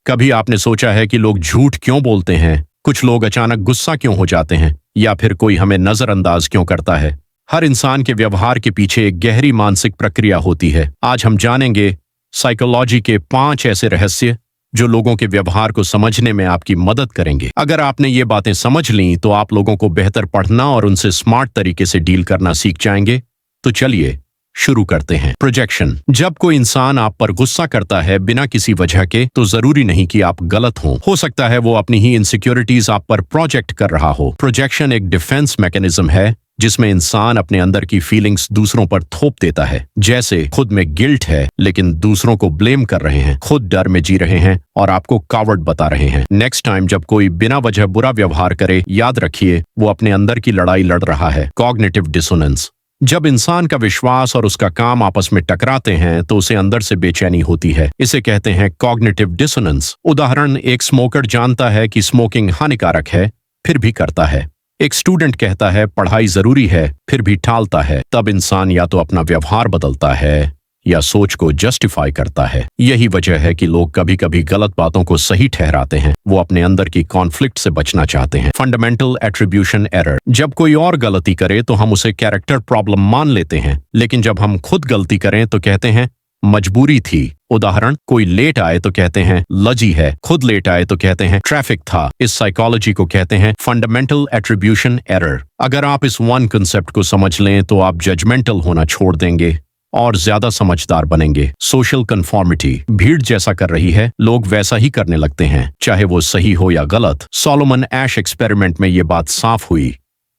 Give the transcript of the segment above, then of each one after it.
कभी आपने सोचा है कि लोग झूठ क्यों बोलते हैं, कुछ लोग अचानक गुस्सा क्यों हो जाते हैं, या फिर कोई हमें नजरअंदाज क्यों करता है? हर इंसान के व्यवहार के पीछे एक गहरी मानसिक प्रक्रिया होती है। आज हम जानेंगे साइकोलॉजी के 5 ऐसे रहस्य जो लोगों के व्यवहार को समझने में आपकी मदद करेंगे। अगर आपने ये बातें समझ लीं तो आप लोगों को बेहतर पढ़ना और उनसे स्मार्ट तरीके से डील करना सीख जाएंगे। तो चलिए शुरू करते हैं। प्रोजेक्शन। जब कोई इंसान आप पर गुस्सा करता है बिना किसी वजह के, तो जरूरी नहीं कि आप गलत हो सकता है वो अपनी ही इनसिक्योरिटीज आप पर प्रोजेक्ट कर रहा हो। प्रोजेक्शन एक डिफेंस मैकेनिज्म है जिसमें इंसान अपने अंदर की फीलिंग्स दूसरों पर थोप देता है। जैसे खुद में गिल्ट है लेकिन दूसरों को ब्लेम कर रहे हैं, खुद डर में जी रहे हैं और आपको कावर्ड बता रहे हैं। नेक्स्ट टाइम जब कोई बिना वजह बुरा व्यवहार करे, याद रखिए वो अपने अंदर की लड़ाई लड़ रहा है। Cognitive dissonance. जब इंसान का विश्वास और उसका काम आपस में टकराते हैं तो उसे अंदर से बेचैनी होती है। इसे कहते हैं कॉग्निटिव डिसोनेंस। उदाहरण, एक स्मोकर जानता है कि स्मोकिंग हानिकारक है फिर भी करता है। एक स्टूडेंट कहता है पढ़ाई जरूरी है फिर भी टालता है। तब इंसान या तो अपना व्यवहार बदलता है या सोच को जस्टिफाई करता है। यही वजह है कि लोग कभी कभी गलत बातों को सही ठहराते हैं। वो अपने अंदर की कॉन्फ्लिक्ट से बचना चाहते हैं। Fundamental attribution error. जब कोई और गलती करे तो हम उसे कैरेक्टर प्रॉब्लम मान लेते हैं, लेकिन जब हम खुद गलती करें तो कहते हैं मजबूरी थी। उदाहरण, कोई लेट आए तो कहते हैं लजी है, खुद लेट आए तो कहते हैं ट्रैफिक था। इस साइकोलॉजी को कहते हैं फंडामेंटल एट्रीब्यूशन एरर। अगर आप इस वन कंसेप्ट को समझ लें तो आप जजमेंटल होना छोड़ देंगे और ज्यादा समझदार बनेंगे। Social conformity. भीड़ जैसा कर रही है लोग वैसा ही करने लगते हैं, चाहे वो सही हो या गलत। सोलोमन एश एक्सपेरिमेंट में ये बात साफ हुई।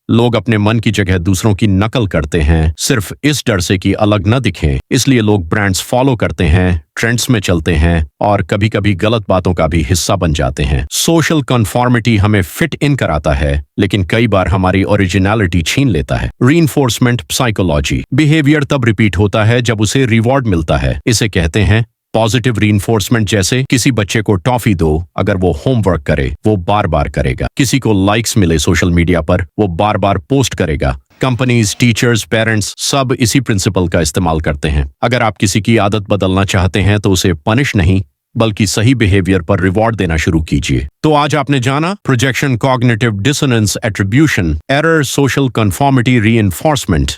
लोग अपने मन की जगह दूसरों की नकल करते हैं, सिर्फ इस डर से कि अलग न दिखें। इसलिए लोग ब्रांड्स फॉलो करते हैं, ट्रेंड्स में चलते हैं और कभी कभी गलत बातों का भी हिस्सा बन जाते हैं। सोशल कन्फॉर्मिटी हमें फिट इन कराता है, लेकिन कई बार हमारी ओरिजिनलिटी छीन लेता है। Reinforcement psychology. बिहेवियर तब रिपीट होता है जब उसे रिवॉर्ड मिलता है। इसे कहते हैं पॉजिटिव रीइंफोर्समेंट। जैसे किसी बच्चे को टॉफी दो, अगर वो होमवर्क करे वो बार बार करेगा। किसी को लाइक्स मिले सोशल मीडिया पर, वो बार बार पोस्ट करेगा। कंपनीज, टीचर्स, पेरेंट्स सब इसी प्रिंसिपल का इस्तेमाल करते हैं। अगर आप किसी की आदत बदलना चाहते हैं तो उसे पनिश नहीं बल्कि सही बिहेवियर पर रिवॉर्ड देना शुरू कीजिए। तो आज आपने जाना projection, cognitive dissonance, attribution error, social conformity, reinforcement.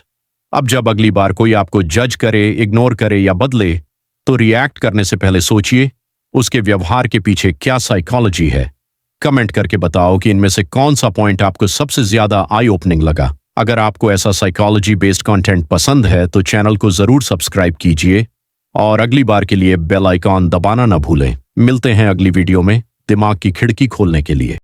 अब जब अगली बार कोई आपको जज करे, इग्नोर करे या बदले तो रिएक्ट करने से पहले सोचिए उसके व्यवहार के पीछे क्या साइकोलॉजी है। कमेंट करके बताओ कि इनमें से कौन सा पॉइंट आपको सबसे ज्यादा आई ओपनिंग लगा। अगर आपको ऐसा साइकोलॉजी बेस्ड कंटेंट पसंद है तो चैनल को जरूर सब्सक्राइब कीजिए और अगली बार के लिए बेल आइकॉन दबाना न भूलें। मिलते हैं अगली वीडियो में दिमाग की खिड़की खोलने के लिए।